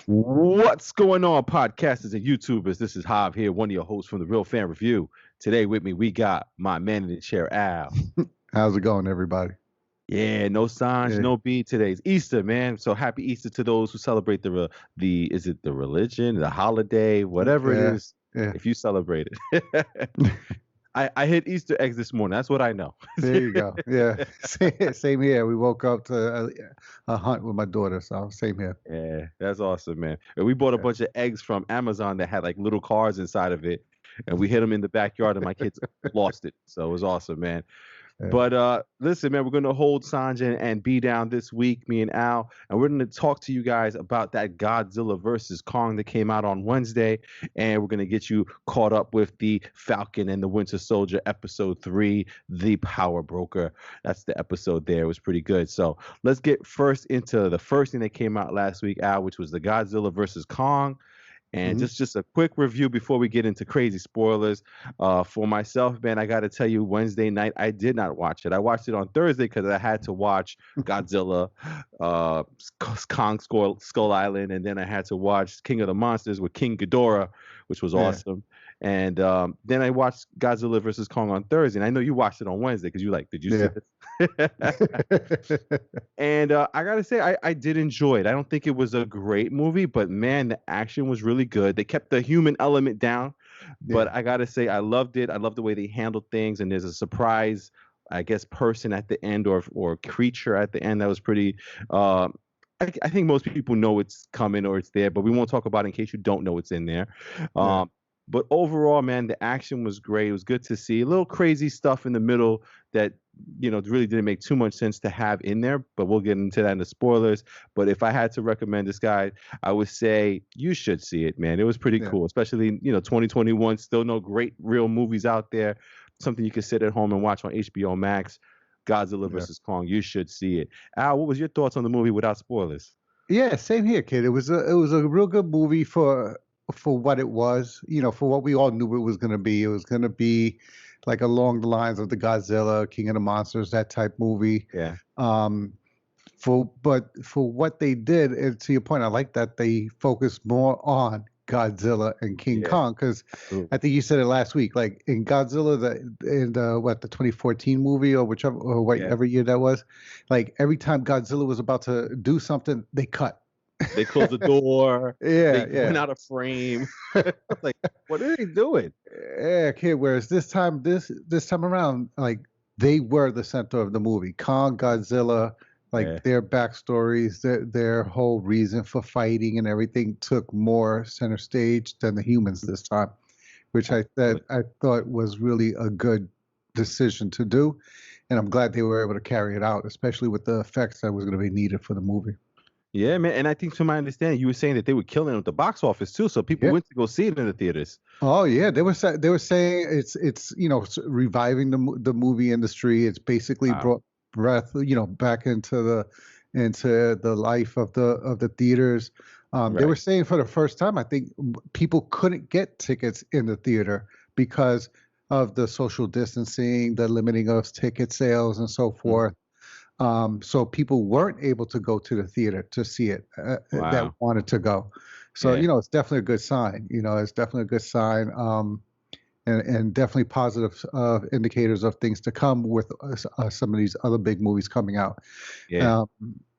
What's going on, podcasters and YouTubers? This is Hav here, one of your hosts from the Real Fan Review. Today with me, we got my man in the chair, Al. How's it going, everybody? Yeah, no Sanj, Yeah, no B. Today's Easter, man. So happy Easter to those who celebrate the is it the religion, the holiday, whatever it yeah, is, yeah. if you celebrate it. I hit Easter eggs this morning. That's what I know. There you go. Yeah, same here. We woke up to a hunt with my daughter, so same here. Yeah, that's awesome, man. And we bought a Yeah, bunch of eggs from Amazon that had like little cars inside of it, and we hid them in the backyard, and my kids lost it. So it was awesome, man. yeah. But listen, man, we're gonna hold Sanjay and B down this week, me and Al, and we're gonna talk to you guys about that Godzilla versus Kong that came out on Wednesday, and we're gonna get you caught up with the Falcon and the Winter Soldier episode 3, The Power Broker. That's the episode there. It was pretty good. So let's get first into the first thing that came out last week, Al, which was the Godzilla versus Kong. And Mhm. just a quick review before we get into crazy spoilers. For myself, man, I got to tell you, Wednesday night I did not watch it. I watched it on Thursday because I had to watch Godzilla, Kong Skull Island, and then I had to watch King of the Monsters with King Ghidorah, which was Yeah, awesome. And then I watched Godzilla versus Kong on Thursday. And I know you watched it on Wednesday because you like, did you see yeah. this? And I gotta say, I did enjoy it. I don't think it was a great movie, but man, the action was really good. They kept the human element down, Yeah, but I gotta say, I loved it. I love the way they handled things, and there's a surprise, I guess, person at the end or creature at the end that was pretty. Uh, I think most people know it's coming or it's there, but we won't talk about it in case you don't know it's in there. yeah, Um, but overall, man, the action was great. It was good to see. A little crazy stuff in the middle that really didn't make too much sense to have in there. But we'll get into that in the spoilers. But if I had to recommend this guy, I would say you should see it, man. It was pretty yeah, cool, especially 2021. Still no great real movies out there. Something you can sit at home and watch on HBO Max. Godzilla yeah. versus Kong. You should see it. Al, what was your thoughts on the movie without spoilers? Yeah, same here, kid. It was a real good movie for what it was. For what we all knew it was going to be. It was going to be like along the lines of the Godzilla, King of the Monsters, that type movie. Yeah, Um, but for what they did, and to your point, I like that they focused more on Godzilla and King yeah, Kong because I absolutely. think you said it last week. Like in Godzilla, the 2014 movie or whichever or Yeah. whatever year that was, like every time Godzilla was about to do something, they cut. They closed the door. Yeah, They yeah. went out of frame. Like, what are they doing? Yeah, kid. Whereas this time around, like they were the center of the movie. Kong, Godzilla, Yeah, like their backstories, their whole reason for fighting and everything took more center stage than the humans this time, which I that absolutely. I thought was really a good decision to do, and I'm glad they were able to carry it out, especially with the effects that was going to be needed for the movie. Yeah, man. And I think, from my understanding, you were saying that they were killing it at the box office too, so people Yeah. went to go see it in the theaters. Oh yeah, they were saying it's reviving the movie industry. It's basically Wow. brought breath back into the life of the theaters. They were Right. saying for the first time, I think people couldn't get tickets in the theater because of the social distancing, the limiting of ticket sales, and so Mhm. forth. So people weren't able to go to the theater to see it that Wow. wanted to go. So Yeah. it's definitely a good sign. It's definitely a good sign, and definitely positive indicators of things to come with some of these other big movies coming out. Yeah. Um,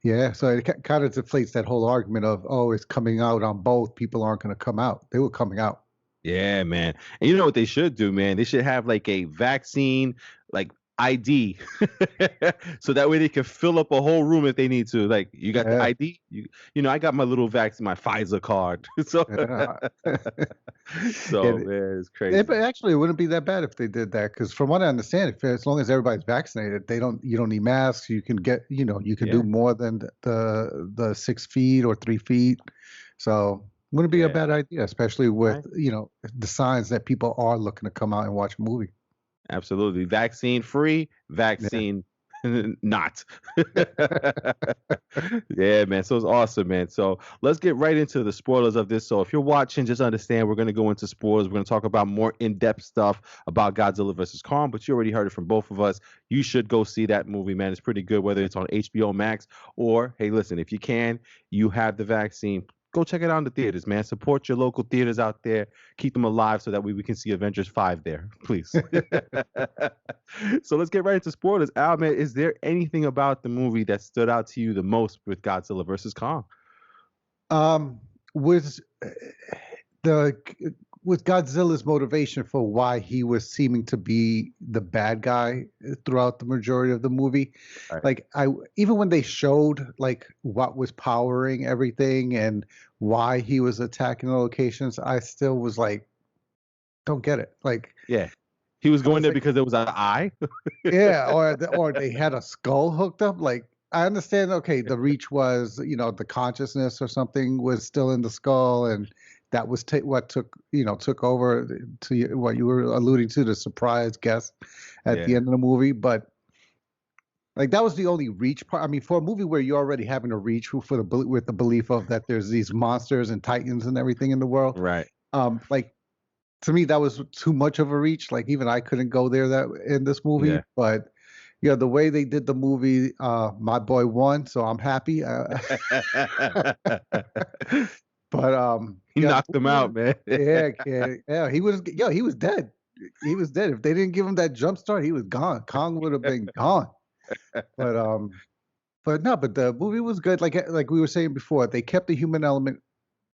yeah, so it kind of deflates that whole argument of it's coming out on both. People aren't going to come out. They were coming out. Yeah, man. And you know what they should do, man? They should have like a vaccine, like ID, so that way they can fill up a whole room if they need to. Like, you got the Yeah, ID? I got my little vaccine, my Pfizer card. So, yeah. so It, man, it's but crazy. actually, it wouldn't be that bad if they did that. Because from what I understand, if as long as everybody's vaccinated, you don't need masks. You can you can do Yeah, more than the 6 feet or 3 feet. So wouldn't be a yeah. bad idea, especially with Right. the signs that people are looking to come out and watch a movie. Absolutely. Vaccine free, Yeah. vaccine not. Yeah, man. So it's awesome, man. So let's get right into the spoilers of this. So if you're watching, just understand we're going to go into spoilers. We're going to talk about more in-depth stuff about Godzilla versus Kong, but you already heard it from both of us. You should go see that movie, man. It's pretty good, whether it's on HBO Max or, hey, listen, if you can, you have the vaccine. go check it out in the theaters, man. Support your local theaters out there. Keep them alive so that we can see Avengers 5 there, please. So let's get right into spoilers. Al, man, is there anything about the movie that stood out to you the most with Godzilla versus Kong? Was the with Godzilla's motivation for why he was seeming to be the bad guy throughout the majority of the movie. Right. Like I even when they showed like what was powering everything and why he was attacking the locations, I still was like, don't get it. Like Yeah. He was I going was there like, because there was an eye. yeah, or they had a skull hooked up. Like I understand, okay, the reach was, the consciousness or something was still in the skull, and that was what took over to what you were alluding to, the surprise guest at the Yeah. end of the movie. But like that was the only reach part. I mean, for a movie where you're already having a reach with the belief of that there's these monsters and titans and everything in the world, Right. like to me that was too much of a reach. Like even I couldn't go there that in this movie, Yeah. but yeah, the way they did the movie, my boy won, so I'm happy. But He yeah, the knocked him movie was, out, man. yeah, he was dead. He was dead. If they didn't give him that jump start, he was gone. Kong would have been gone. But no, but the movie was good. Like we were saying before, they kept the human element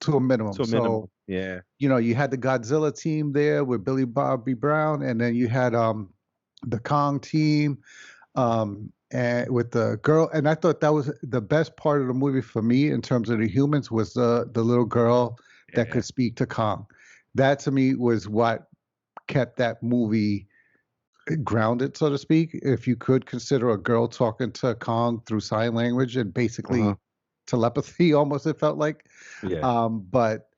to a minimum. To a minimum. So Yeah. you had the Godzilla team there with Billy Bobby Brown, and then you had the Kong team and with the girl. And I thought that was the best part of the movie for me in terms of the humans was the little girl that Yeah. could speak to Kong. That to me was what kept that movie grounded, so to speak. If you could consider a girl talking to Kong through sign language and Uh-huh. basically telepathy, almost it felt like. Yeah. But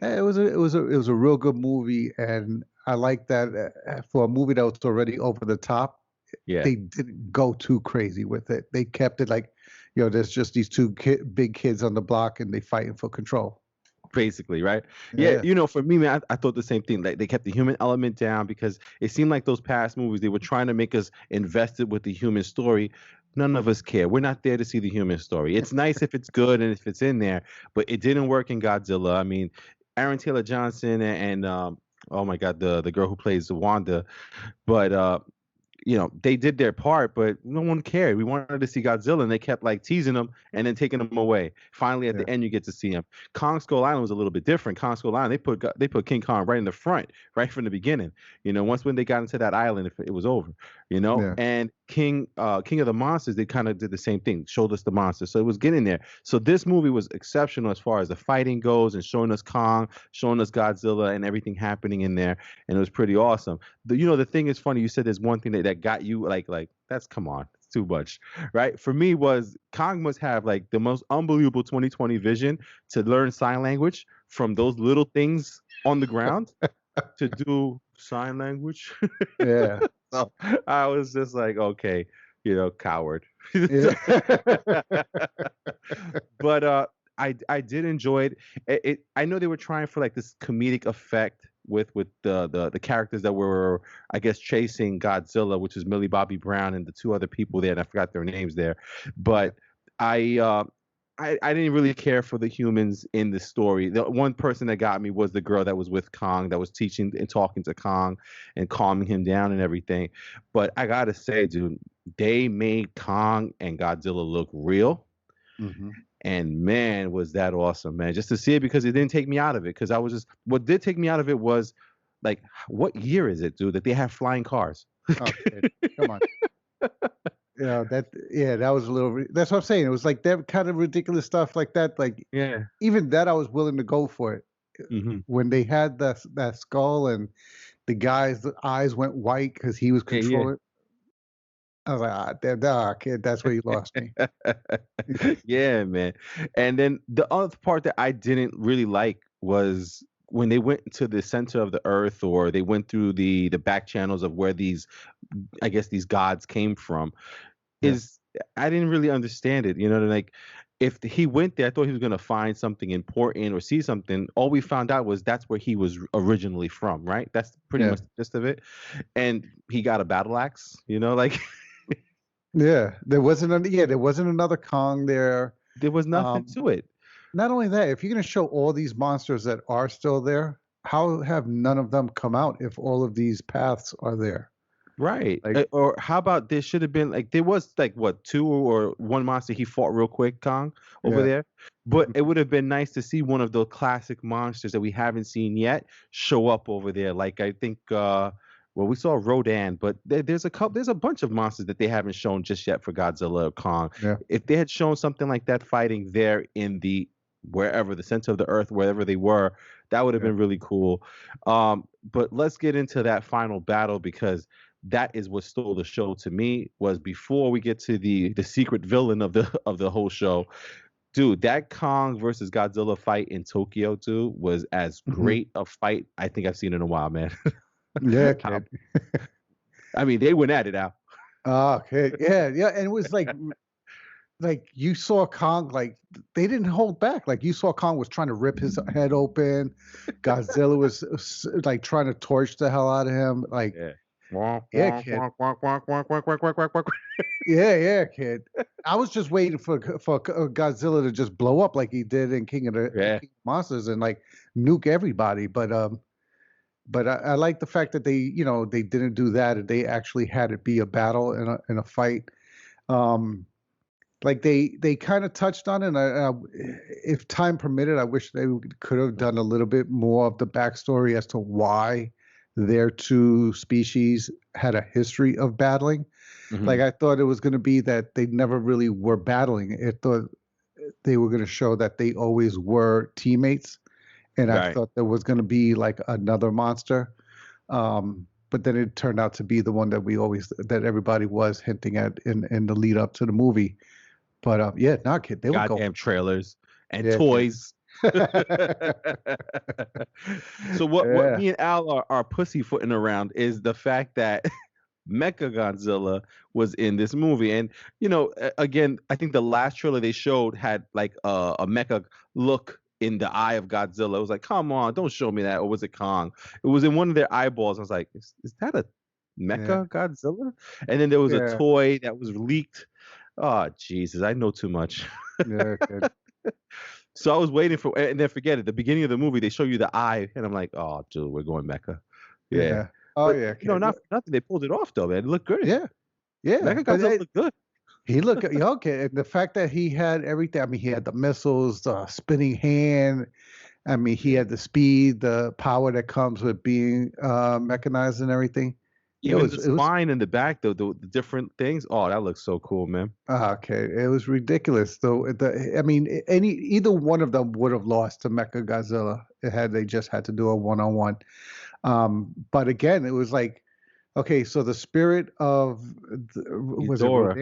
it was a real good movie, and I like that for a movie that was already over the top. Yeah. They didn't go too crazy with it. They kept it like, there's just these two big kids on the block, and they fighting for control. Basically, right? Yeah, Yeah, for me, man, I thought the same thing. Like they kept the human element down because it seemed like those past movies they were trying to make us invested with the human story. None of us care. We're not there to see the human story. It's nice if it's good and if it's in there, but it didn't work in Godzilla. I mean, Aaron Taylor Johnson and oh my God, the girl who plays Wanda, but they did their part, but no one cared. We wanted to see Godzilla, and they kept like teasing him and then taking him away. Finally, at yeah, the end, you get to see him. Kong Skull Island was a little bit different. Kong Skull Island, they put King Kong right in the front, right from the beginning. Once when they got into that island, it was over. yeah. And King of the Monsters, they kind of did the same thing, showed us the monsters, so it was getting there. So this movie was exceptional as far as the fighting goes, and showing us Kong, showing us Godzilla, and everything happening in there, and it was pretty awesome. The thing is funny. You said there's one thing that got you like that's come on, it's too much, right? For me, was Kong must have like the most unbelievable 2020 vision to learn sign language from those little things on the ground to do sign language. Yeah. So I was just like, okay, coward. Yeah. But I did enjoy it. I know they were trying for like this comedic effect with the characters that were, I guess, chasing Godzilla, which is Millie Bobby Brown and the two other people there, and I forgot their names there. But I I didn't really care for the humans in the story. The one person that got me was the girl that was with Kong, that was teaching and talking to Kong and calming him down and everything. But I gotta say, dude, they made Kong and Godzilla look real. Hmm. And man, was that awesome, man. Just to see it, because it didn't take me out of it. Because what did take me out of it was like, what year is it, dude, that they have flying cars? Oh, kid, come on. That was a little. That's what I'm saying. It was like that kind of ridiculous stuff like that. Like Yeah. even that, I was willing to go for it. Hmm. When they had that skull and the guy's eyes went white because he was Yeah, yeah. controlling. I was like, kid, that's where you lost me. Yeah, man. And then the other part that I didn't really like was when they went to the center of the earth, or they went through the back channels of where these, I guess, these gods came from. Yeah, Is I didn't really understand it. Like, if he went there, I thought he was gonna find something important or see something. All we found out was that's where he was originally from, right? That's pretty yeah, much the gist of it. And he got a battle axe, like yeah. There wasn't another Kong there. there was nothing Um, to it. not only that, if you're going to show all these monsters that are still there, how have none of them come out if all of these paths are there? Right. Like, Or how about there should have been like there was like what two or one monster he fought real quick, Kong, over yeah, there. But it would have been nice to see one of those classic monsters that we haven't seen yet show up over there. Like I think well we saw Rodan, but there's a bunch of monsters that they haven't shown just yet for Godzilla or Kong. yeah, If they had shown something like that fighting there in the wherever the center of the earth, wherever they were, that would have yeah. been really cool. But let's get into that final battle because that is what stole the show to me was before we get to the secret villain of the whole show. Dude, that Kong versus Godzilla fight in Tokyo too was as Mhm. great a fight I think I've seen in a while, man. Yeah, How- kid. I mean, they went at it out. Oh, kid. Yeah, yeah. And it was like you saw Kong, like they didn't hold back. Like you saw Kong was trying to rip his head open. Godzilla was like trying to torch the hell out of him. Like, Yeah. Wonk, yeah, wonk, kid. wonk, wonk, wonk, wonk, wonk, wonk, wonk, wonk, wonk. Yeah, yeah, kid. I was just waiting for Godzilla to just blow up like he did in Yeah. King of Monsters and like nuke everybody. But I like the fact that they didn't do that and they actually had it be a battle in a fight. Um, like they kind of touched on it. And if time permitted, I wish they could have done a little bit more of the backstory as to why their two species had a history of battling. Like Mhm. I thought it was going to be that they never really were battling. I thought they were going to show that they always were teammates, and I Right. thought there was going to be like another monster. But then it turned out to be the one that everybody was hinting at in the lead up to the movie. But yeah, not kid. They were going. Goddamn trailers and Yeah, kid. toys. So what Yeah. me and Al are pussyfooting around is the fact that Mecha Godzilla was in this movie, and again, I think the last trailer they showed had like a mecha look in the eye of Godzilla. It was like, come on, don't show me that. Or was it Kong? It was in one of their eyeballs. I was like, is that a Yeah. Mecha Godzilla? And then there was a Yeah. toy that was leaked. Oh Jesus, I know too much. Yeah, kid. So I was waiting for, and then forget it. The beginning of the movie, they show you the eye, and I'm like, oh, dude, we're going Mecha. Yeah. Yeah. Oh But yeah, kid. not for nothing. They pulled it off though, man. It looked good. Yeah. Yeah. Mecha But Godzilla looked good. he looked yeah, okay. And the fact that he had everything. I mean, he had the missiles, the spinning hand. I mean, he had the speed, the power that comes with being mechanized and everything. It Even the was it was spine in the back, though, the different things. Oh, that looks so cool, man. okay. It was ridiculous, though. I mean, either one of them would have lost to Mecha Godzilla had they just had to do a one-on-one. But again, it was like, okay, so the spirit of was it Ghidorah.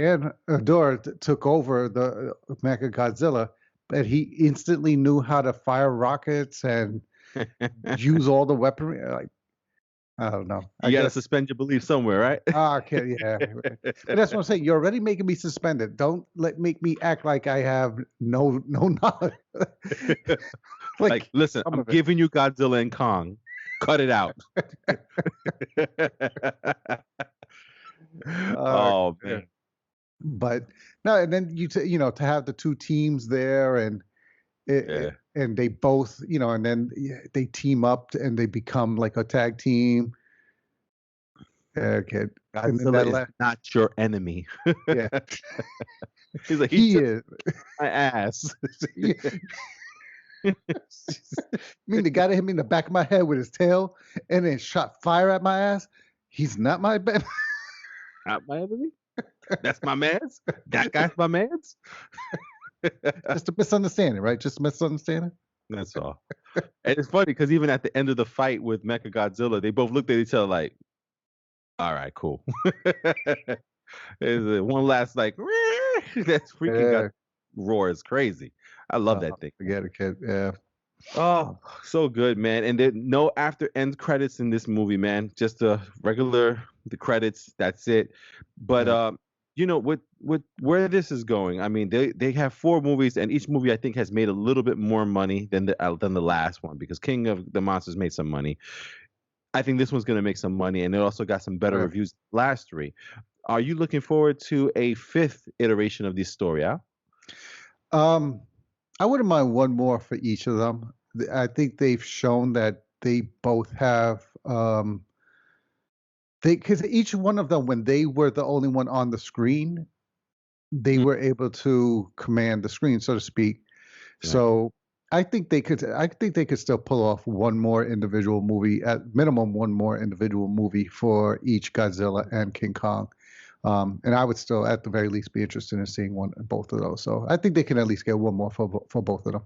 Rodan? Dora took over the Mecha Godzilla, but he instantly knew how to fire rockets and use all the weaponry. Like I don't know. I You got to guess. suspend your belief somewhere, right? Okay, yeah. But that's what I'm saying. You're already making me suspended. Don't make me act like I have no knowledge. Like, Like listen, some I'm of it. giving you Godzilla and Kong. Cut it out. Uh, Oh yeah. man. But no, and then to have the two teams there Yeah. and they both and then they team up and they become like a tag team. Okay, and then Godzilla is not your enemy. yeah, He's like, he he took is. my ass. You mean the guy that hit me in the back of my head with his tail and then shot fire at my ass? He's not my bad. Not my enemy? That's my man's? That guy's my man's? Just a misunderstanding, right? Just a misunderstanding. That's all. And it's funny because even at the end of the fight with Mecha Godzilla, they both looked at each other like, all right, cool. There's one last like, that's freaking Yeah. got roar is crazy. I love that thing. Forget it, kid. Yeah. Oh, so good, man. And there no after end credits in this movie, man. Just the credits. That's it. But Yeah. with where this is going, I mean, they have four movies, and each movie I think has made a little bit more money than the last one because King of the Monsters made some money. I think this one's gonna make some money, and it also got some better Yeah. reviews than the last three. Are you looking forward to a fifth iteration of this story, Al? Um, I wouldn't mind one more for each of them. I think they've shown that they both have they because each one of them, when they were the only one on the screen, they Mm, were able to command the screen, so to speak. right. So I think they could still pull off one more individual movie, at minimum one more individual movie for each Godzilla and King Kong. And I would still, at the very least, be interested in seeing both of those. So I think they can at least get one more for both of them.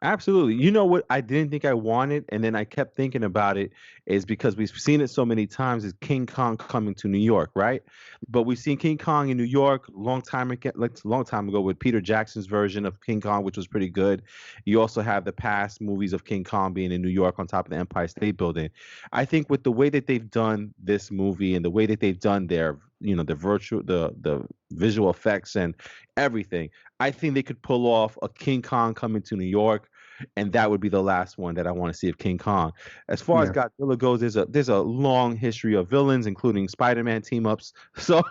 Absolutely. You know what I didn't think I wanted, and then I kept thinking about it, is because we've seen it so many times, is King Kong coming to New York, right? But we've seen King Kong in New York long time ago, like a long time ago with Peter Jackson's version of King Kong, which was pretty good. You also have the past movies of King Kong being in New York on top of the Empire State Building. I think with the way that they've done this movie and the way that they've done their, the virtual, the visual effects and everything, I think they could pull off a King Kong coming to New York, and that would be the last one that I want to see of King Kong. As far as Yeah. Godzilla goes, there's a long history of villains, including Spider-Man team ups. So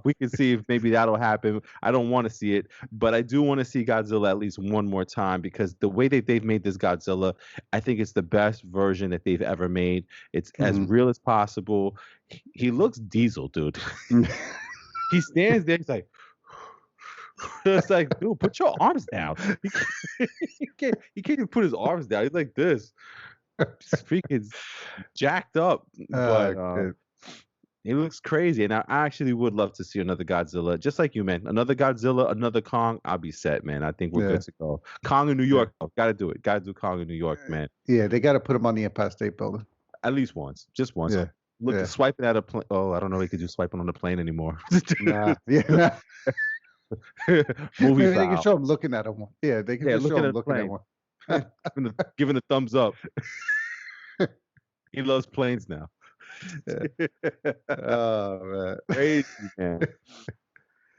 we can see if maybe that'll happen. I don't want to see it, but I do want to see Godzilla at least one more time because the way that they've made this Godzilla, I think it's the best version that they've ever made. It's as Mhm. real as possible. He looks diesel, dude. He stands there. He's like, it's like, dude, put your arms down. He can't, he can't even put his arms down. He's like this. He's freaking jacked up. But Good. he looks crazy. And I actually would love to see another Godzilla. Just like you, man. Another Godzilla, another Kong. I'll be set, man. I think we're good Yeah. to go. Kong in New Yeah. York, though. Gotta do it. Gotta do Kong in New York, man. Yeah. They got to put him on the Empire State Building. At least once. Just once. Yeah. Look, Yeah. swiping at a plane. Oh, I don't know if they could do swiping on the plane anymore. Nah. Yeah. Nah. Movie Maybe they can foul. show him looking at him. Yeah. They can Yeah, just show looking him at the looking at plane. one. Giving a thumbs up. He loves planes now. Yeah. Oh Crazy, man.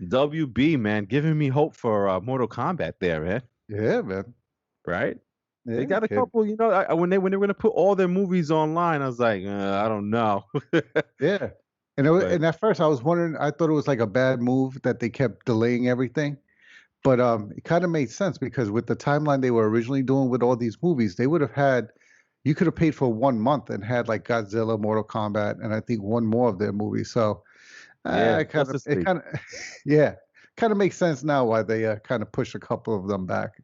WB, man, giving me hope for Mortal Kombat there, man. man. Yeah, man. Right? They Yeah, got a kid. couple, when they were gonna put all their movies online, I was like, I don't know. Yeah. But And at first I was wondering, I thought it was like a bad move that they kept delaying everything. But it kind of made sense because with the timeline they were originally doing with all these movies, they would have had you could have paid for 1 month and had like Godzilla, Mortal Kombat, and I think one more of their movies. So yeah, it Justice League. kind of, yeah, kind of makes sense now why they kind of push a couple of them back.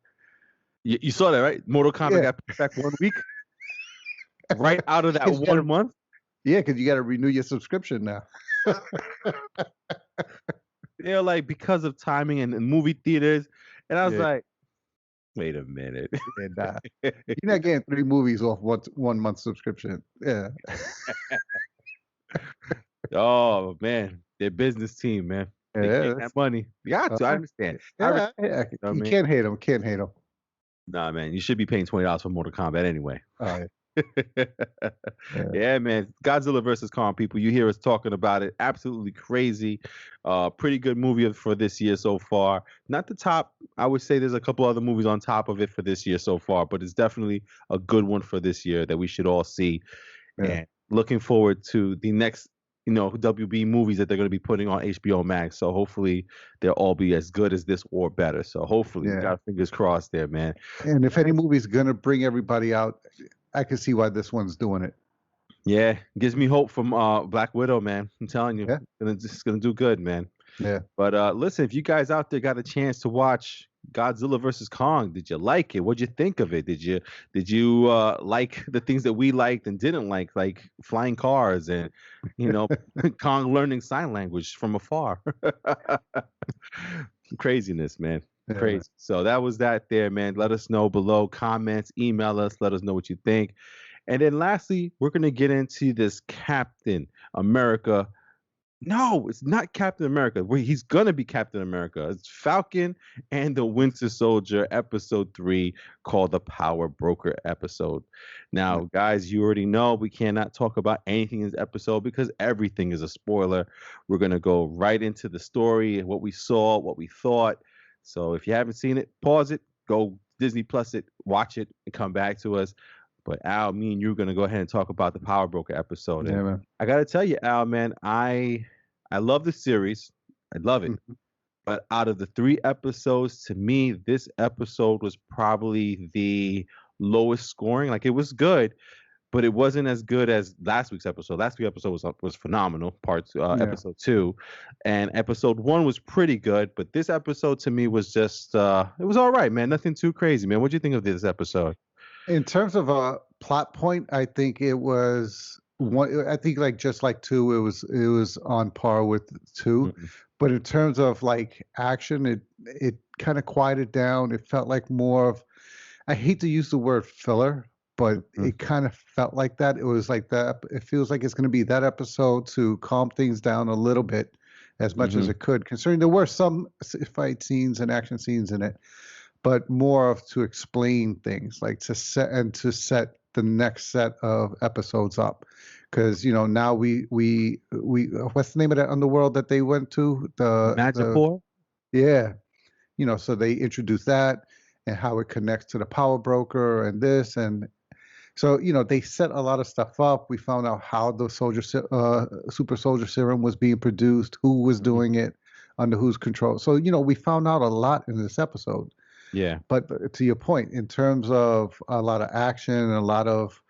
You saw that, right? Mortal Kombat Yeah, got pushed back 1 week, right out of that because 1 month. you got to renew your subscription now. They're like because of timing and movie theaters. And I was Yeah, like, wait a minute. and you're not getting 3 movies off 1 month subscription. Yeah, Oh man, their business team, man. They yeah, getting that money. You got to. I understand. I yeah. respect, you know what I You mean? can't hate them. Can't hate them. Nah, man, you should be paying $20 for Mortal Kombat anyway. Oh, yeah. Yeah, man. Godzilla versus Kong, people. You hear us talking about it. Absolutely crazy. Pretty good movie for this year so far. Not the top. I would say there's a couple other movies on top of it for this year so far, but it's definitely a good one for this year that we should all see. Yeah. And looking forward to the next, WB movies that they're going to be putting on HBO Max. So hopefully they'll all be as good as this or better. So hopefully, we Yeah. got fingers crossed there, man. And if any movie's gonna bring everybody out, I can see why this one's doing it. Yeah, gives me hope from Black Widow, man. I'm telling you, Yeah. it's gonna do good, man. Yeah. But listen, if you guys out there got a chance to watch Godzilla versus Kong, did you like it? What'd you think of it? Did you like the things that we liked and didn't like flying cars and Kong learning sign language from afar? Craziness, man. Yeah, Crazy. man. So that was that there, man. Let us know below, comments, email us, let us know what you think. And then lastly, we're gonna get into this Captain America. No, it's not Captain America. He's gonna be Captain America. It's Falcon and the Winter Soldier, episode 3, called the Power Broker episode. Now, guys, you already know we cannot talk about anything in this episode because everything is a spoiler. We're gonna go right into the story, what we saw, what we thought. So if you haven't seen it, pause it, go Disney Plus it, watch it, and come back to us. But Al, me and you are gonna go ahead and talk about the Power Broker episode. Yeah, And man. I gotta tell you, Al, man, I love the series. I love it. Mhm. But out of the 3 episodes, to me, this episode was probably the lowest scoring. Like, it was good, but it wasn't as good as last week's episode. Last week's episode was phenomenal. Yeah. Episode 2, and episode 1 was pretty good. But this episode to me was just it was all right, man. Nothing too crazy, man. What do you think of this episode? In terms of a plot point, I think it was one. I think like just like two, it was on par with two. Mhm, But in terms of like action, it kind of quieted down. It felt like more of, I hate to use the word filler, but mhm, it kind of felt like that. It was like that. It feels like it's going to be that episode to calm things down a little bit, as much as mhm. it could. Considering there were some fight scenes and action scenes in it, but more of to explain things, like to set the next set of episodes up. Because now we what's the name of that underworld that they went to? The Magical. Yeah, so they introduced that and how it connects to the power broker and this, and so they set a lot of stuff up. We found out how the super soldier serum was being produced, who was Mhm. doing it, under whose control. So we found out a lot in this episode. Yeah, But to your point, in terms of a lot of action and a lot of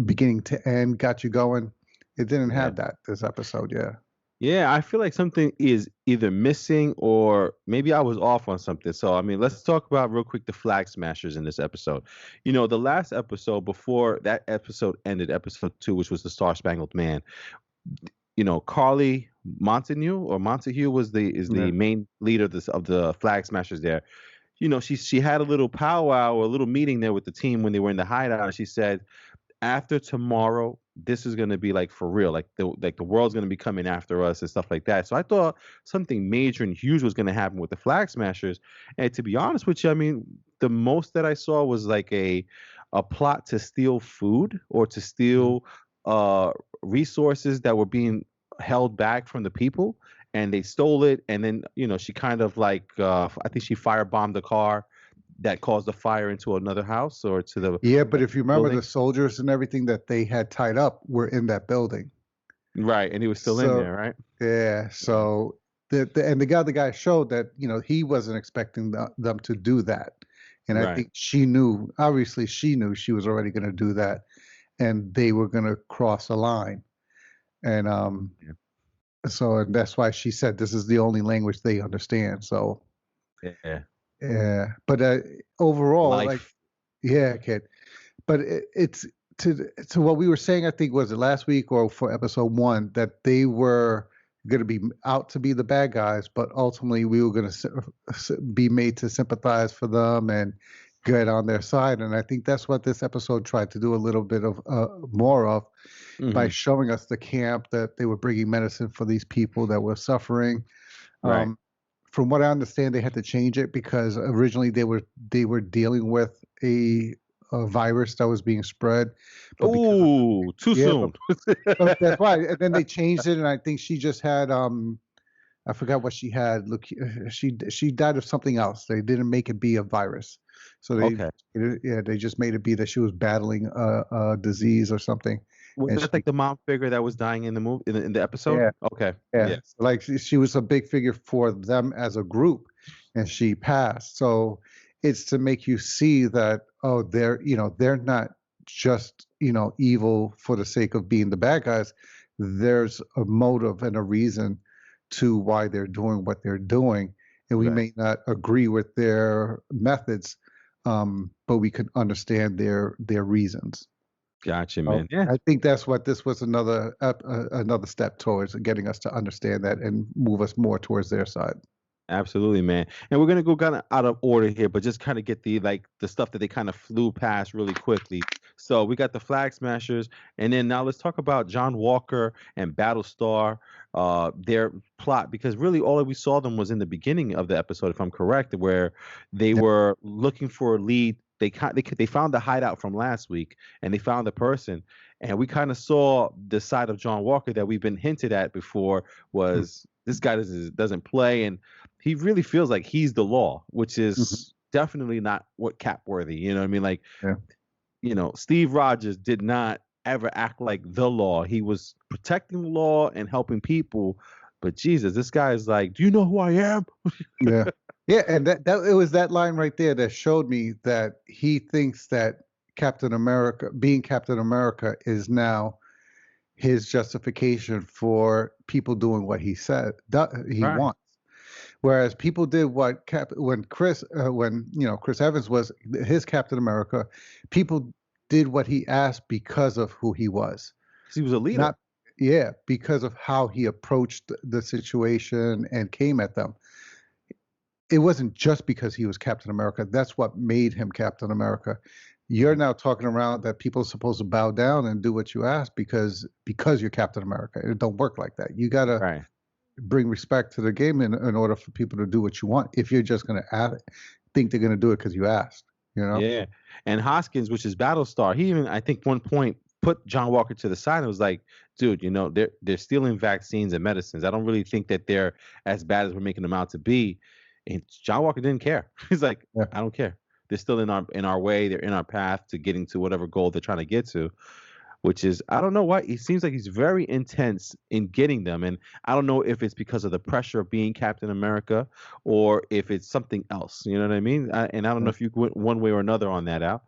beginning to end, got you going, it didn't yeah. have that this episode. Yeah. Yeah, I feel like something is either missing or maybe I was off on something. So, I mean, let's talk about real quick the flag smashers in this episode. The last episode before that episode ended, episode 2, which was the Star Spangled Man. Carly Montague was the Yeah. main leader of the flag smashers there. She had a little powwow or a little meeting there with the team when they were in the hideout, and she said, after tomorrow, this is gonna be like for real. Like the world's gonna be coming after us and stuff like that. So I thought something major and huge was gonna happen with the Flag Smashers. And to be honest with you, I mean, the most that I saw was like a plot to steal food or to Mhm. steal uh resources that were being held back from the people. And they stole it, and then she kind of like I think she firebombed the car that caused the fire into another house or to the Yeah, but if you remember, building. the soldiers and everything that they had tied up were in that building. Right, and he was still in So there, right? yeah, Yeah. so the guy showed that he wasn't expecting them to do that, and I Right. think she knew. Obviously, she knew she was already going to do that, and they were going to cross a line, and Yeah. and that's why she said this is the only language they understand. So Yeah. yeah, but overall, like, Life. yeah, kid. But it's to what we were saying. I think was it last week or for episode 1 that they were going to be out to be the bad guys, but ultimately we were going to be made to sympathize for them and get on their side. And I think that's what this episode tried to do a little bit of more of by Mhm. showing us the camp that they were bringing medicine for these people that were suffering. Right. Um, from what I understand, they had to change it because originally they were dealing with a virus that was being spread, but because of Ooh, too yeah, soon. that's why, and then they changed it, and I think she just had I forgot what she had. Look, she died of something else. They didn't make it be a virus, so Okay. they just made it be that she was battling a disease or something, Was and that like the mom figure that was dying in the movie in the episode? yeah. Okay. Yeah, Yeah. like she was a big figure for them as a group, and she passed. So it's to make you see that they're not just evil for the sake of being the bad guys. There's a motive and a reason to why they're doing what they're doing, and we Right. may not agree with their methods, but we can understand their reasons. Gotcha, Oh, man. Yeah. I think that's what this was another step towards getting us to understand that and move us more towards their side. Absolutely, man. And we're gonna go kind of out of order here, but just kind of get the stuff that they kind of flew past really quickly. So we got the Flag Smashers, and then now let's talk about John Walker and Battlestar, their plot, because really all that we saw them was in the beginning of the episode, if I'm correct, where they Yeah. were looking for a lead. They found the hideout from last week, and they found the person, and we kind of saw the side of John Walker that we've been hinted at before Mm, was this guy doesn't play and he really feels like he's the law, which mhm, is definitely not what cap worthy. You know what I mean? Like, yeah. Steve Rogers did not ever act like the law. He was protecting the law and helping people, But Jesus, this guy is like, do you know who I am? Yeah. Yeah, and that it was that line right there that showed me that he thinks that Captain America, being Captain America, is now his justification for people doing what he said he Right. wants. Whereas people did what when Chris Evans was his Captain America, people did what he asked because of who he was, Because he was a leader. not yeah, because of how he approached the situation and came at them. It wasn't just because he was Captain America. That's what made him Captain America. You're now talking around that people are supposed to bow down and do what you ask because you're Captain America. It don't work like that. You gotta Right. bring respect to the game in order for people to do what you want. If you're just gonna think they're gonna do it because you asked, you know? Yeah. And Hoskins, which is Battlestar, he even I think one point put John Walker to the side and was like, dude, they're stealing vaccines and medicines. I don't really think that they're as bad as we're making them out to be. And John Walker didn't care. He's like, Yeah. I don't care. They're still in our way. They're in our path to getting to whatever goal they're trying to get to, which is I don't know why. He seems like he's very intense in getting them. And I don't know if it's because of the pressure of being Captain America or if it's something else. You know what I mean? And I don't know if you went one way or another on that, Al.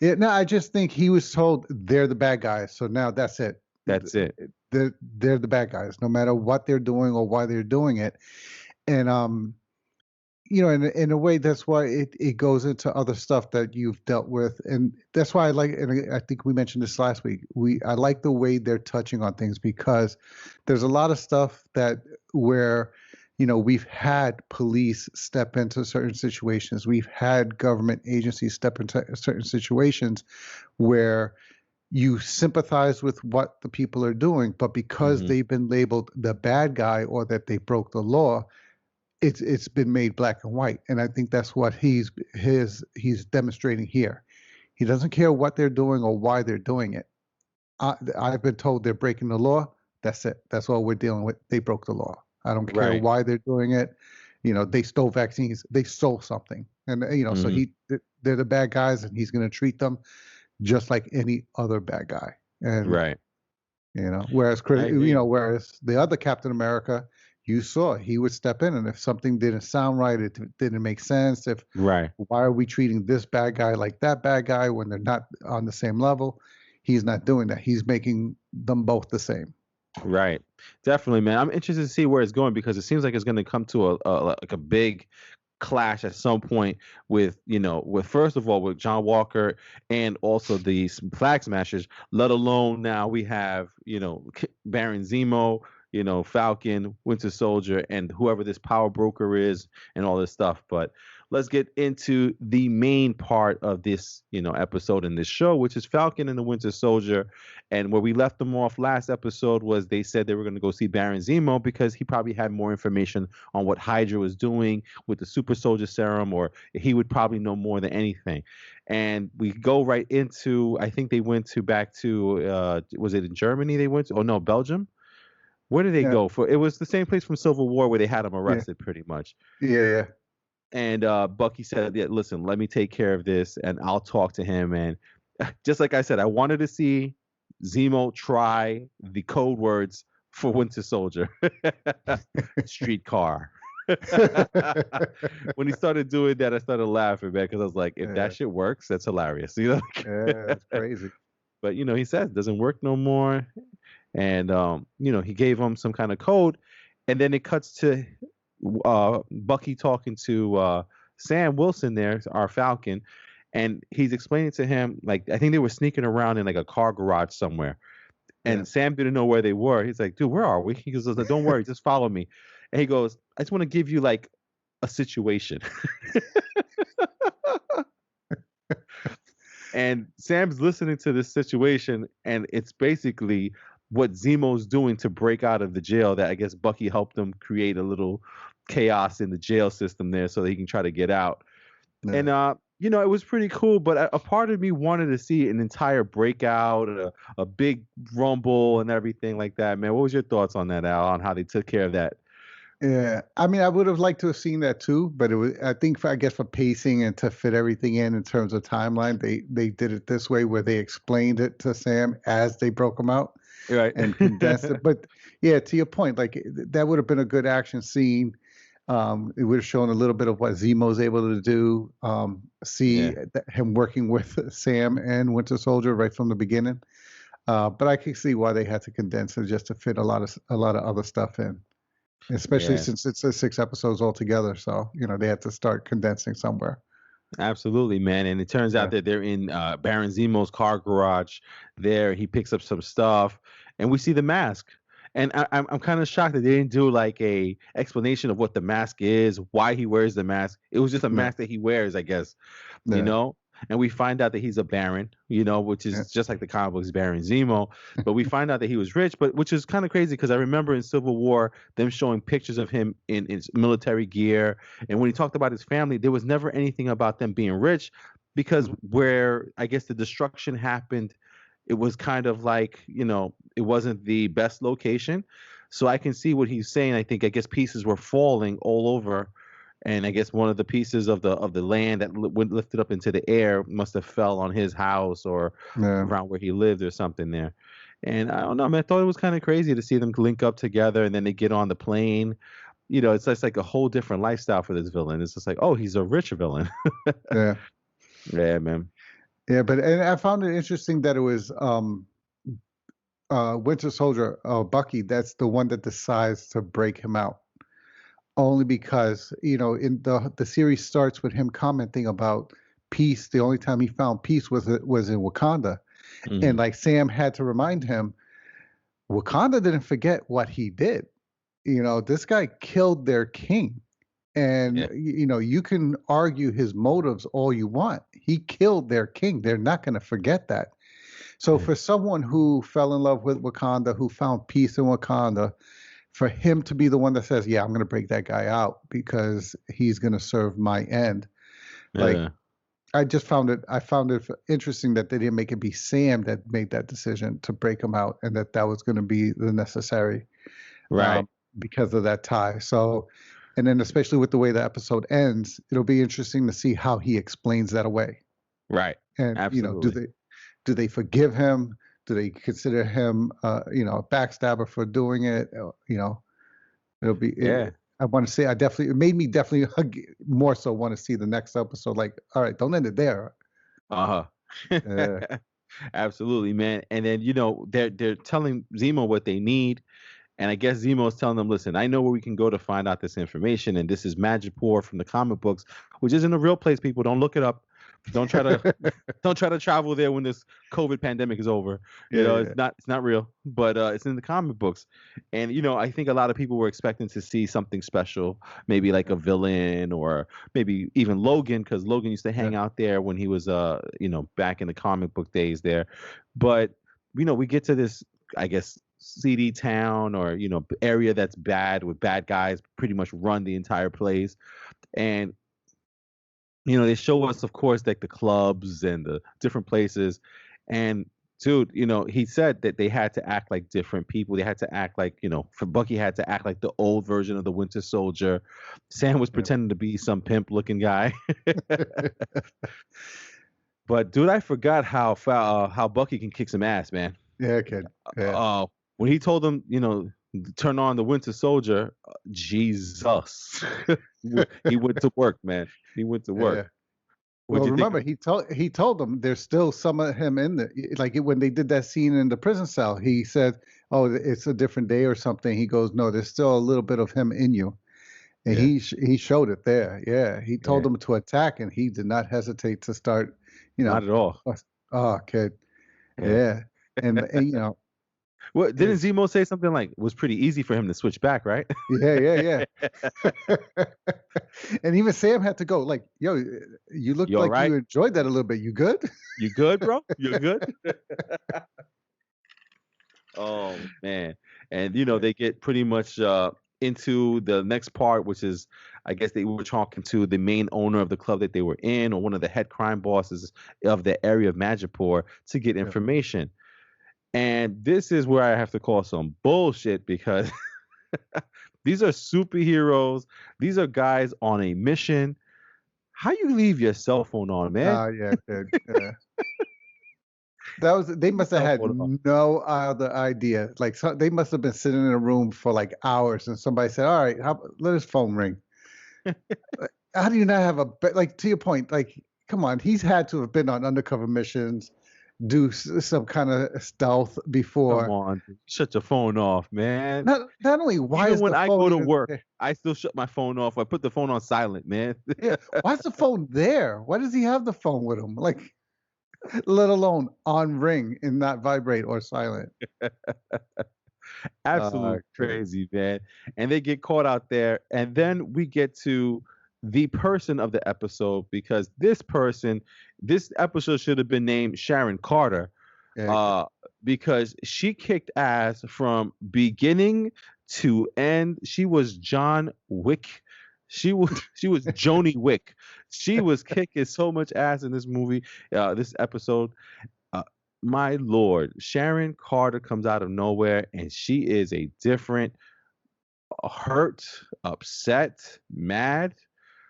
Yeah, no, I just think he was told they're the bad guys. So now that's it. That's it. They're the bad guys, no matter what they're doing or why they're doing it. And in a way, that's why it goes into other stuff that you've dealt with, and that's why I like. And I think we mentioned this last week. I like the way they're touching on things because there's a lot of stuff where we've had police step into certain situations. We've had government agencies step into certain situations where you sympathize with what the people are doing, but because they've been labeled the bad guy or that they broke the law, it's been made black and white. And I think that's what he's demonstrating here. He doesn't care what they're doing or why they're doing it. I've been told they're breaking the law. That's it. That's all we're dealing with. They broke the law. I don't care Right. why they're doing it. They stole vaccines. They stole something. And, so they're the bad guys and he's going to treat them just like any other bad guy. And, Right. whereas I agree. whereas the other Captain America, you saw he would step in, and if something didn't sound right, it didn't make sense. Right. Why are we treating this bad guy like that bad guy when they're not on the same level? He's not doing that. He's making them both the same. Right. Definitely, man. I'm interested to see where it's going because it seems like it's going to come to a big clash at some point with first of all with John Walker and also the Flag Smashers, let alone now we have, Baron Zemo, Falcon, Winter Soldier, and whoever this power broker is and all this stuff. But let's get into the main part of this, episode in this show, which is Falcon and the Winter Soldier. And where we left them off last episode was they said they were going to go see Baron Zemo because he probably had more information on what Hydra was doing with the super soldier serum, or he would probably know more than anything. And we go right into, I think they went back to, was it in Germany they went to? Oh, no, Belgium. Where did they Yeah, go for? It was the same place from Civil War where they had him yeah, arrested pretty much. yeah, And Bucky said, yeah, listen, let me take care of this and I'll talk to him. And just like I said, I wanted to see Zemo try the code words for Winter Soldier. Streetcar. yeah. When he started doing that, I started laughing, man, because I was like, if Yeah, that shit works, that's hilarious. yeah, it's crazy. But he says it doesn't work no more. And he gave him some kind of code. And then it cuts to Bucky talking to Sam Wilson there, our Falcon, and he's explaining to him, like, I think they were sneaking around in like a car garage somewhere. Yeah. And Sam didn't know where they were. He's like, dude, where are we? He goes, don't worry, just follow me. And he goes, I just want to give you like a situation. And Sam's listening to this situation, and it's basically what Zemo's doing to break out of the jail that I guess Bucky helped him create a little chaos in the jail system there so that he can try to get out. Yeah. And it was pretty cool, but a part of me wanted to see an entire breakout, a big rumble and everything like that, man. What was your thoughts on that, Al, on how they took care of that? Yeah, I mean, I would have liked to have seen that too, but I think I guess for pacing and to fit everything in terms of timeline, they did it this way where they explained it to Sam as they broke him out Right. and condensed it. But Yeah, to your point, like that would have been a good action scene. It would have shown a little bit of what Zemo's able to do. See Yeah, him working with Sam and Winter Soldier right from the beginning. But I can see why they had to condense it just to fit a lot of other stuff in, especially yeah. since it's 6 episodes altogether. So they had to start condensing somewhere. Absolutely, man. And it turns out Yeah. that they're in Baron Zemo's car garage. There, he picks up some stuff, and we see the mask. And I'm kind of shocked that they didn't do like a explanation of what the mask is, why he wears the mask. It was just a Yeah. mask that he wears, I guess, you Yeah. know. And we find out that he's a baron, which Yeah. is just like the comic books Baron Zemo. But we find out that he was rich, but which is kind of crazy because I remember in Civil War them showing pictures of him in his military gear, and when he talked about his family, there was never anything about them being rich because Mhm. where I guess the destruction happened, it was kind of like, it wasn't the best location. So I can see what he's saying. I guess pieces were falling all over. And I guess one of the pieces of the land that went lifted up into the air must have fell on his house or Yeah. around where he lived or something there. And I don't know, man. I thought it was kind of crazy to see them link up together and then they get on the plane. It's just like a whole different lifestyle for this villain. It's just like, oh, he's a rich villain. Yeah. Yeah, man. Yeah. But and I found it interesting that it was Winter Soldier, Bucky. That's the one that decides to break him out. Only because in the series starts with him commenting about peace. The only time he found peace was in Wakanda, and Hmm. like Sam had to remind him, Wakanda didn't forget what he did. This guy killed their king, and Yeah, you can argue his motives all you want. He killed their king. They're not going to forget that. So yeah, for someone who fell in love with Wakanda, who found peace in Wakanda, for him to be the one that says, "Yeah, I'm going to break that guy out because he's going to serve my end." Like yeah. I found it interesting that they didn't make it be Sam that made that decision to break him out, and that was going to be the necessary Right, um, because of that tie. So, and then especially with the way the episode ends, it'll be interesting to see how he explains that away. right. And Absolutely. do they forgive him? Do they consider him, a backstabber for doing it? It'll be. Yeah. I want to say. It made me definitely more so want to see the next episode. Like, all right, don't end it there. Uh-huh. Yeah. Absolutely, man. And then, they're telling Zemo what they need. And I guess Zemo is telling them, listen, I know where we can go to find out this information. And this is Magipur from the comic books, which isn't a real place, people. Don't look it up. Don't try to don't try to travel there when this COVID pandemic is over. Yeah. Yeah. It's not real, but it's in the comic books. And I think a lot of people were expecting to see something special, maybe like a villain or maybe even Logan, because Logan used to Yeah. hang out there when he was back in the comic book days there. But we get to this, I guess, CD town or area that's bad with bad guys pretty much run the entire place. And they show us, of course, like the clubs and the different places. And dude, he said that they had to act like different people. They had to act like, for Bucky had to act like the old version of the Winter Soldier. Sam was Yeah. pretending to be some pimp looking guy. But dude, I forgot how Bucky can kick some ass, man. Yeah, kid. Yeah. When he told them, turn on the Winter Soldier, Jesus, he went to work, man. He went to work. Yeah. What'd Well, you think remember of? he told them there's still some of him in there. Like when they did that scene in the prison cell, he said, "Oh, it's a different day or something." He goes, "No, there's still a little bit of him in you," and Yeah, he showed it there. Yeah, he told yeah, them to attack, and he did not hesitate to start. You not know, at all. oh, kid, Yeah. yeah, and What didn't it's Zemo say something like it was pretty easy for him to switch back, right? yeah, yeah, yeah. And even Sam had to go. Like, yo, you looked You all like right? you enjoyed that a little bit. You good? You good, bro? You good? Oh man. And Yeah, they get pretty much into the next part, which is I guess they were talking to the main owner of the club that they were in, or one of the head crime bosses of the area of Magipur to get yeah, information. And this is where I have to call some bullshit because these are superheroes. These are guys on a mission. How you leave your cell phone on, man? yeah, kid. Yeah. That was they Put the must have cell had phone off. no other idea. Like they must have been sitting in a room for like hours, and somebody said, "All right, let his phone ring." How do you not have like to your point? Like, come on, he's had to have been on undercover missions, do some kind of stealth Come before. on, dude. Shut your phone off, man. Not only why Even is when the I phone go to even work, there? I still shut my phone off. I put the phone on silent, man. Yeah, why is the phone there? Why does he have the phone with him? Like, let alone on ring and not vibrate or silent. Absolute Okay. crazy, man. And they get caught out there. And then we get to the person of the episode because this episode should have been named Sharon Carter, Yeah, uh, because she kicked ass from beginning to end. She was John Wick. She was Joni Wick. She was kicking so much ass in this movie, this episode. Uh, my lord, Sharon Carter comes out of nowhere and she is a different, hurt, upset, mad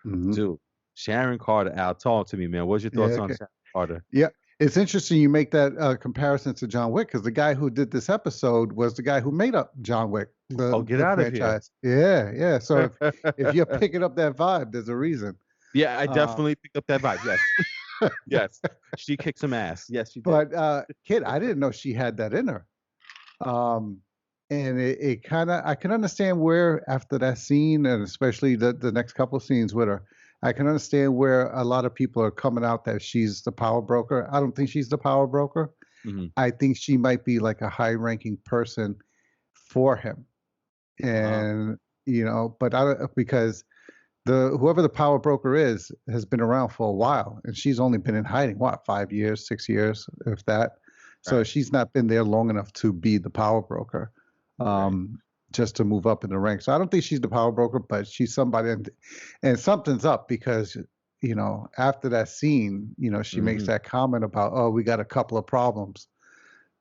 hmm dude. Sharon Carter, Al, talk to me, man. What's your yeah, thoughts on okay. Sharon Carter? Yeah, it's interesting you make that comparison to John Wick because the guy who did this episode was the guy who made up John Wick, Oh, get the out of here. franchise. Yeah, yeah. So if you're picking up that vibe, there's a reason. Yeah, I Uh, definitely picked up that vibe. Yes. Yes. She kicked some ass. Yes, she did. but kid, I didn't know she had that in her. Um, and it kind of I can understand where after that scene, and especially the next couple of scenes with her, I can understand where a lot of people are coming out that she's the power broker. I don't think she's the power broker. Hmm. I think she might be like a high-ranking person for him, Wow. and but I don't because the whoever the power broker is has been around for a while, and she's only been in hiding what 5 years, 6 years, if that. So Right. she's not been there long enough to be the power broker, Right. um, just to move up in the ranks. So I don't think she's the power broker, but she's somebody, and something's up because after that scene, she makes Hmm. that comment about, oh, we got a couple of problems.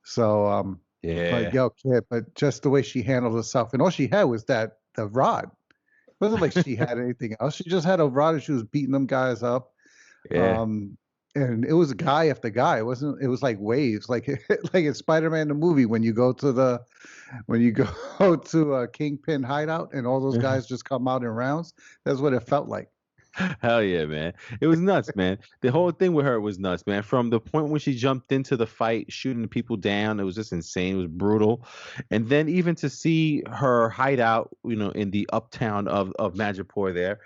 So, but Yeah. yo, kid, but just the way she handled herself, and all she had was the rod. It wasn't like she had anything else. She just had a rod and she was beating them guys up. Yeah. Um, and it was guy after guy. It wasn't. It was like waves, like like in Spider-Man the movie when you go to a Kingpin hideout and all those guys just come out in rounds. That's what it felt like. Hell yeah, man. It was nuts, man. The whole thing with her was nuts, man. From the point when she jumped into the fight, shooting people down, it was just insane. It was brutal. And then even to see her hideout, in the uptown of Madripoor there.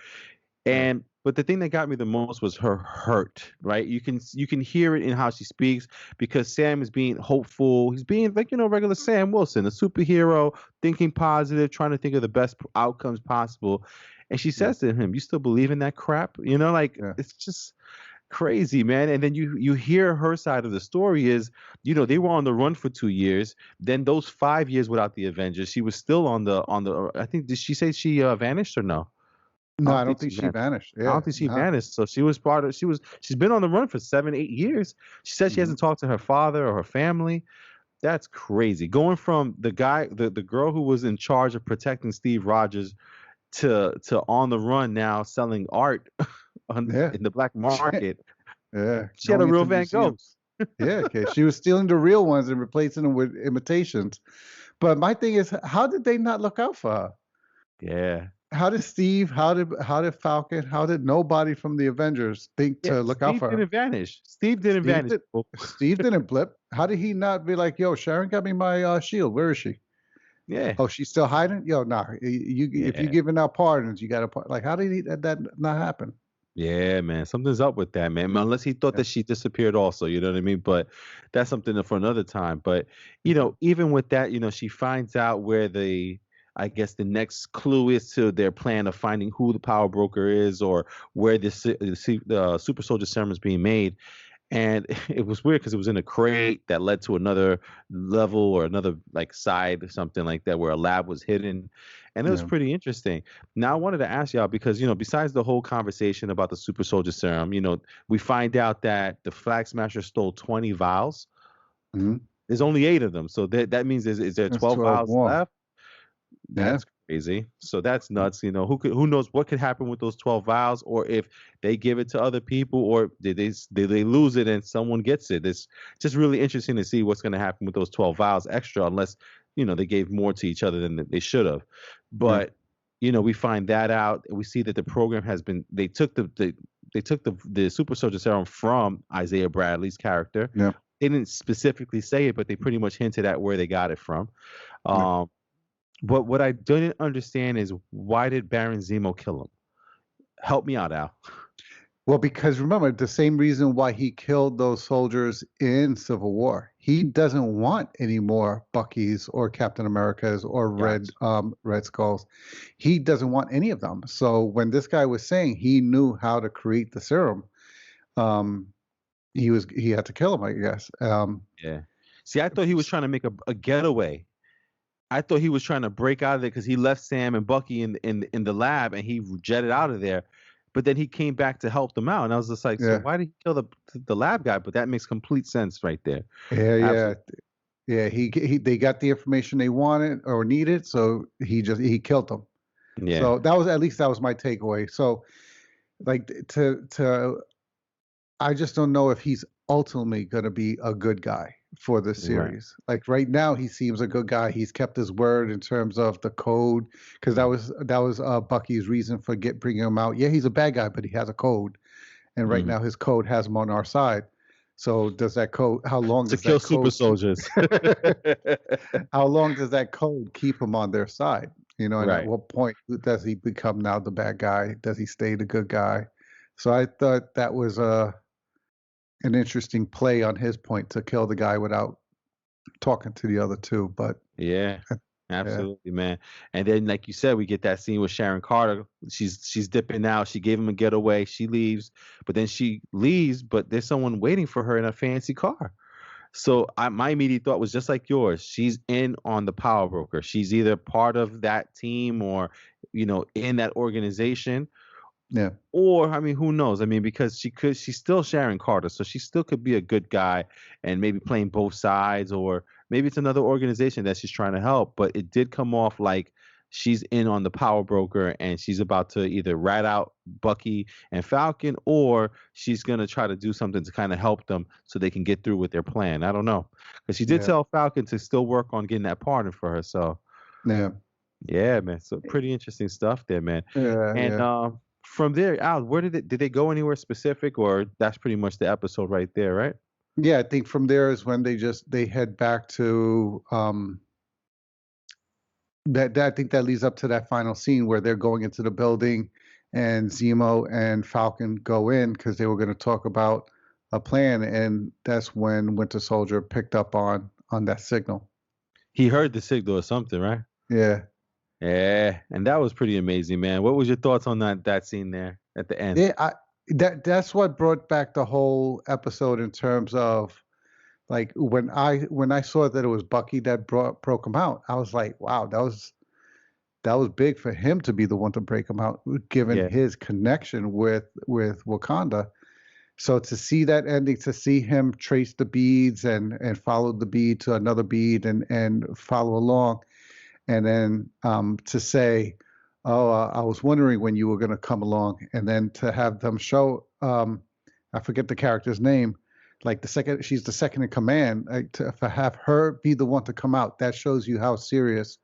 Yeah. But the thing that got me the most was her hurt, right? You can hear it in how she speaks because Sam is being hopeful. He's being like, regular Sam Wilson, a superhero, thinking positive, trying to think of the best outcomes possible. And she Yeah. says to him, "You still believe in that crap?" Like Yeah. it's just crazy, man. And then you hear her side of the story is, they were on the run for 2 years. Then those 5 years without the Avengers, she was still on the. I think, did she say she vanished or no? I No, don't I think don't she think she vanished. vanished. I Yeah. don't think she No. vanished. So she was part of. She's been on the run for 7, 8 years. She said she hmm hasn't talked to her father or her family. That's crazy. Going from the girl who was in charge of protecting Steve Rogers to on the run now selling art Yeah. in the black market. Yeah. She had a Going real into Van Gogh. museums. Yeah. Okay. She was stealing the real ones and replacing them with imitations. But my thing is, how did they not look out for her? Yeah. How did Steve, how did Falcon, how did nobody from the Avengers think Yeah. to look out Steve for her? didn't vanish. Steve didn't Steve vanish, did. people. Steve didn't blip. How did he not be like, yo, Sharon got me my shield. Where is she? Yeah. Oh, she's still hiding? Yo, nah. If you're Yeah. giving out pardons, you got to like. How did that not happen? Yeah, man. Something's up with that, man. Unless he thought Yeah. that she disappeared also, you know what I mean? But that's something for another time. But, Mhm. even with that, she finds out where I guess the next clue is to their plan of finding who the power broker is or where the super soldier serum is being made. And it was weird because it was in a crate that led to another level or another like side or something like that where a lab was hidden. And it was Yeah. pretty interesting. Now I wanted to ask y'all because, besides the whole conversation about the super soldier serum, we find out that the Flag Smasher stole 20 vials. Mhm. There's only 8 of them. So that means is there That's 12 12 vials more. left? Yeah. That's crazy. So that's nuts. Who knows what could happen with those 12 vials, or if they give it to other people, or did they lose it and someone gets it. It's just really interesting to see what's going to happen with those 12 vials extra, unless they gave more to each other than they should have. Yeah. But we find that out, and we see that the program has been. They took the super soldier serum from Isaiah Bradley's character. Yeah. They didn't specifically say it, but they pretty much hinted at where they got it from. Yeah. Um, but what I didn't understand is, why did Baron Zemo kill him? Help me out, Al. Well, because remember, the same reason why he killed those soldiers in Civil War. He doesn't want any more Bucky's or Captain America's or Red Skulls. He doesn't want any of them. So when this guy was saying he knew how to create the serum, he had to kill him, I guess. Yeah. See, I thought he was trying to make a getaway. I thought he was trying to break out of there because he left Sam and Bucky in the lab, and he jetted out of there. But then he came back to help them out, and I was just like, so Yeah. why did he kill the lab guy? But that makes complete sense right there. Yeah. Yeah. They got the information they wanted or needed, so he killed them. Yeah. So that was my takeaway. So like I just don't know if he's ultimately going to be a good guy for this series. Like right now, he seems a good guy. He's kept his word in terms of the code, because that was Bucky's reason for bringing him out. Yeah, he's a bad guy, but he has a code, and right now his code has him on our side. So does that code? How long to does kill that code super soldiers? How long does that code keep him on their side? And at what point does he become now the bad guy? Does he stay the good guy? So I thought that was an interesting play on his point to kill the guy without talking to the other two. But yeah, absolutely, man. And then, like you said, we get that scene with Sharon Carter. She's dipping out. She gave him a getaway. She leaves, but then she leaves, but there's someone waiting for her in a fancy car. So my immediate thought was just like yours. She's in on the power broker. She's either part of that team or, in that organization. Yeah. Or, I mean, who knows? I mean, because she's still Sharon Carter, so she still could be a good guy and maybe playing both sides, or maybe it's another organization that she's trying to help. But it did come off like she's in on the power broker, and she's about to either rat out Bucky and Falcon, or she's going to try to do something to kind of help them so they can get through with their plan. I don't know. Because she did tell Falcon to still work on getting that pardon for her. So, yeah, man. So pretty interesting stuff there, man. And from there, Al, where did they go anywhere specific, or that's pretty much the episode right there, right? Yeah, I think from there is when they head back to that I think that leads up to that final scene where they're going into the building, and Zemo and Falcon go in because they were going to talk about a plan, and that's when Winter Soldier picked up on that signal. He heard the signal or something, right? Yeah. Yeah, and that was pretty amazing, man. What was your thoughts on that scene there at the end? Yeah, that's what brought back the whole episode in terms of, like, when I saw that it was Bucky that broke him out, I was like, wow, that was big for him to be the one to break him out, given his connection with Wakanda. So to see that ending, to see him trace the beads and follow the bead to another bead and follow along. And then to say, oh, I was wondering when you were going to come along. And then to have them show, I forget the character's name, like she's the second in command, to have her be the one to come out. That shows you how serious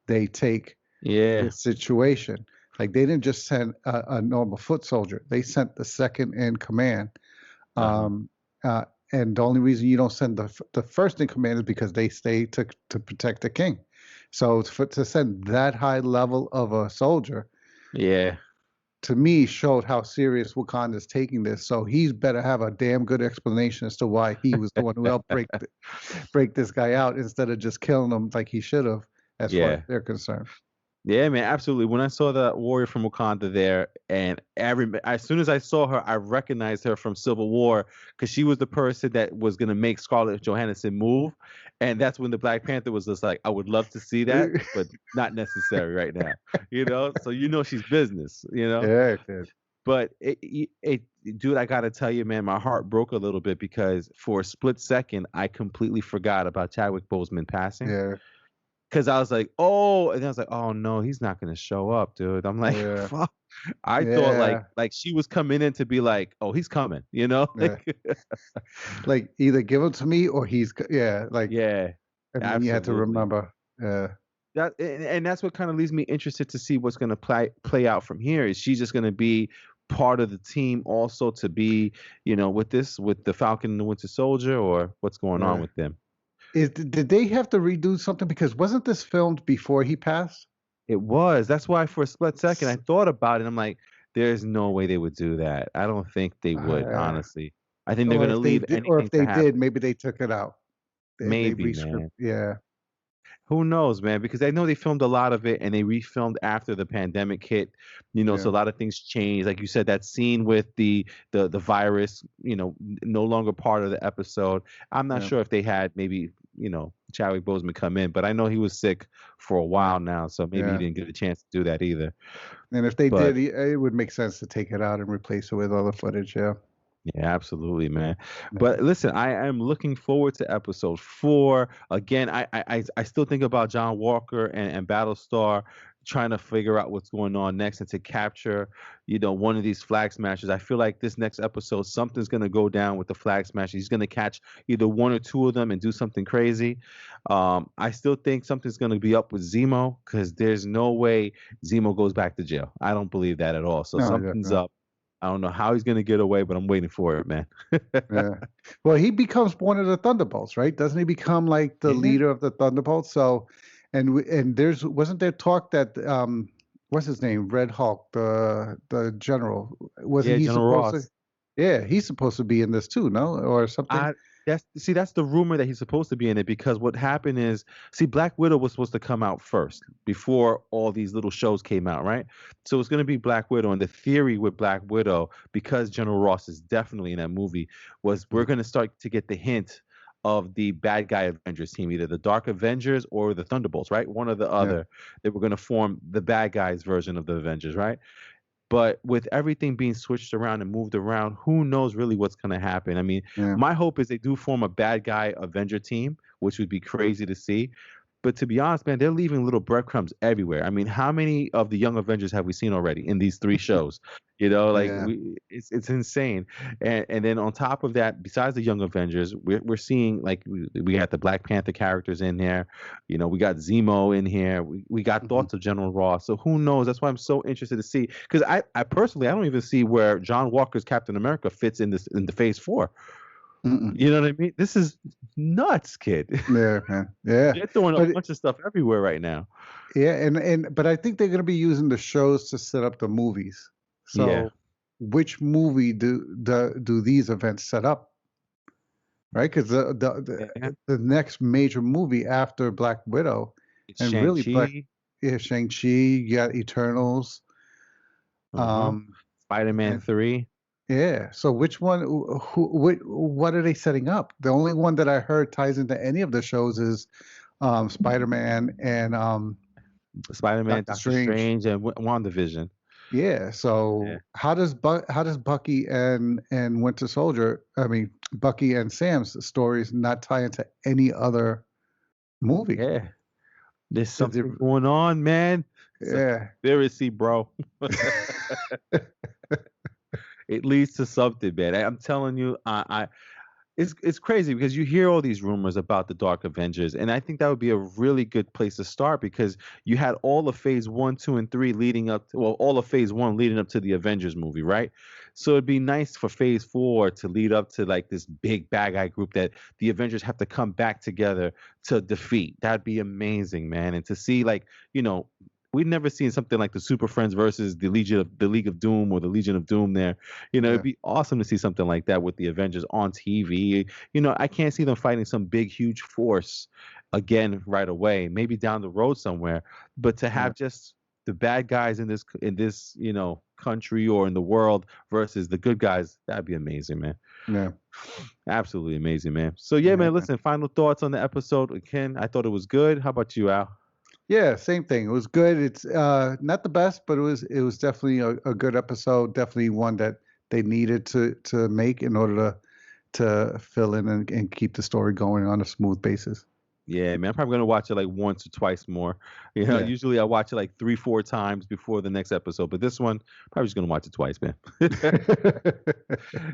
they take the situation. Like, they didn't just send a normal foot soldier. They sent the second in command. And the only reason you don't send the first in command is because they stay to protect the king. So to send that high level of a soldier, to me, showed how serious Wakanda is taking this. So he's better have a damn good explanation as to why he was the one who helped break this guy out, instead of just killing him like he should have, as far as they're concerned. Yeah, man, absolutely. When I saw the warrior from Wakanda there, and as soon as I saw her, I recognized her from Civil War, because she was the person that was going to make Scarlett Johansson move. And that's when the Black Panther was just like, I would love to see that, but not necessary right now. So she's business, Yeah, it did. But dude, I got to tell you, man, my heart broke a little bit, because for a split second, I completely forgot about Chadwick Boseman passing. Yeah. because I was like, oh, and I was like, oh no, he's not gonna show up, dude. I'm like, Yeah, fuck. I thought yeah, like she was coming in to be like, oh, he's coming, you know? yeah. Like, Like either give him to me or yeah, like, yeah, and then you had to absolutely. remember. Yeah, That and that's what kind of leaves me interested to see what's going to play out from here. Is she just going to be part of the team also to be, with the Falcon and the Winter Soldier, or what's going on yeah. with them? Did they have to redo something because wasn't this filmed before he passed? It was. That's why for a split second I S- thought about it. I'm like, there's no way they would do that. I don't think they would, Uh, honestly. I think they're or going to if they leave did, or anything if to they did, happen. maybe they took it out. They Maybe, rescript. man. Yeah, Who knows, man? Because I know they filmed a lot of it and they refilmed after the pandemic hit, so yeah, a lot of things changed. Like you said, that scene with the virus, no longer part of the episode. I'm not yeah, sure if they had maybe, Chadwick Boseman come in, but I know he was sick for a yeah, while now, so maybe he yeah. didn't get a chance to do that either. And if they But did, it would make sense to take it out and replace it with other footage. Yeah, yeah, absolutely, man. yeah, But listen, I am looking forward to episode 4. Again, I still think about John Walker and Battlestar trying to figure out what's going on next and to capture, one of these flag smashers. I feel like this next episode, something's gonna go down with the flag smasher. He's gonna catch either one or two of them and do something crazy. I still think something's gonna be up with Zemo because there's no way Zemo goes back to jail. I don't believe that at all. So no, yeah, something's no, up. I don't know how he's gonna get away, but I'm waiting for it, man. yeah. Well, he becomes one of the Thunderbolts, right? Doesn't he become like the Yeah. leader of the Thunderbolts? So, and there's wasn't there talk that what's his name, Red Hulk, the general, wasn't Yeah, he General supposed to? Ross. Yeah, he's supposed to be in this too, no, or something. I that's the rumor that he's supposed to be in it because what happened is, see, Black Widow was supposed to come out first before all these little shows came out, right? So it's gonna be Black Widow, and the theory with Black Widow, because General Ross is definitely in that movie, was we're Mm, gonna start to get the hint of the bad guy Avengers team, either the Dark Avengers or the Thunderbolts, right? One or the yeah, other. They were gonna form the bad guys version of the Avengers, right? But with everything being switched around and moved around, who knows really what's going to happen? I mean, yeah, my hope is they do form a bad guy Avenger team, which would be crazy to see. But to be honest, man, they're leaving little breadcrumbs everywhere. I mean, how many of the Young Avengers have we seen already in these 3 shows? Like yeah. it's insane. And then on top of that, besides the Young Avengers, we're seeing like we got the Black Panther characters in there. We got Zemo in here. We got Mhm. thoughts of General Ross. So who knows? That's why I'm so interested to see. Because I personally I don't even see where John Walker's Captain America fits in the Phase 4. Mm-mm. You know what I mean? This is nuts, kid. Yeah, man. Yeah, They're throwing a but bunch of stuff everywhere right now. yeah, and but I think they're going to be using the shows to set up the movies. Yeah. So, which movie do these events set up? Right, because Yeah. the next major movie after Black Widow, It's and really Black, Shang-Chi. yeah, Shang-Chi, you got Eternals, Uh-huh. um, Spider-Man and 3. yeah. So which one? What are they setting up? The only one that I heard ties into any of the shows is Spider-Man and Spider-Man, Doctor Doctor Strange. Strange, and WandaVision. Yeah. Yeah. So how does Bucky and Winter Soldier, I mean Bucky and Sam's stories not tie into any other movie? Yeah. There's Is it, something going on, man. It's a yeah. conspiracy, bro. It leads to something, man. I'm telling you, it's crazy because you hear all these rumors about the Dark Avengers, and I think that would be a really good place to start because you had all of Phase 1, 2, and 3 leading up to, well, all of Phase 1 leading up to the Avengers movie, right? So it'd be nice for Phase 4 to lead up to like this big bad guy group that the Avengers have to come back together to defeat. That'd be amazing, man. And to see like, we've never seen something like the Super Friends versus the League of Doom or the Legion of Doom there. It'd Yeah. be awesome to see something like that with the Avengers on TV. I can't see them fighting some big, huge force again right away. Maybe down the road somewhere, but to Yeah. have just the bad guys in this country or in the world versus the good guys, that'd be amazing, man. Yeah. Absolutely amazing, man. So yeah, Yeah. man. Listen, final thoughts on the episode. Ken, I thought it was good. How about you, Al? Yeah, same thing. It was good. It's not the best, but it was definitely a good episode. Definitely one that they needed to make in order to fill in and keep the story going on a smooth basis. Yeah, man. I'm probably gonna watch it like once or twice more. Yeah. Usually I watch it like 3, 4 times before the next episode, but this one probably just gonna watch it twice, man.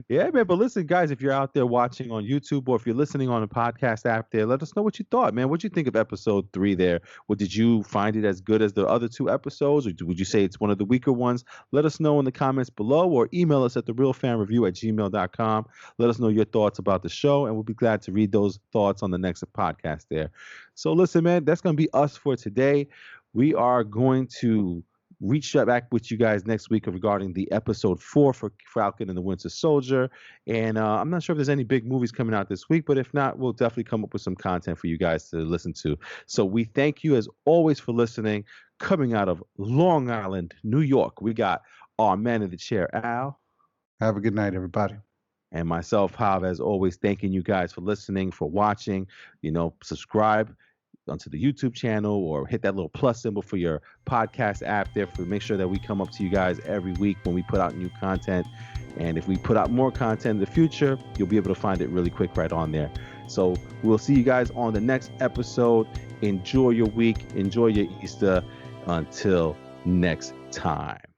Yeah, man. But listen, guys, if you're out there watching on YouTube or if you're listening on a podcast app there, let us know what you thought, man. What would you think of episode 3 there? Well, did you find it as good as the other 2 episodes, or would you say it's one of the weaker ones? Let us know in the comments below or email us at therealfanreview@gmail.com. Let us know your thoughts about the show, and we'll be glad to read those thoughts on the next podcast there. So listen, man, that's going to be us for today. We are going to reach back with you guys next week regarding the episode 4 for Falcon and the Winter Soldier. And I'm not sure if there's any big movies coming out this week, but if not, we'll definitely come up with some content for you guys to listen to. So we thank you as always for listening. Coming out of Long Island, New York, we got our man in the chair, Al. Have a good night, everybody. And myself, Hav, as always, thanking you guys for listening, for watching. Subscribe onto the YouTube channel or hit that little plus symbol for your podcast app there for make sure that we come up to you guys every week when we put out new content. And if we put out more content in the future, you'll be able to find it really quick right on there. So we'll see you guys on the next episode. Enjoy your week. Enjoy your Easter. Until next time.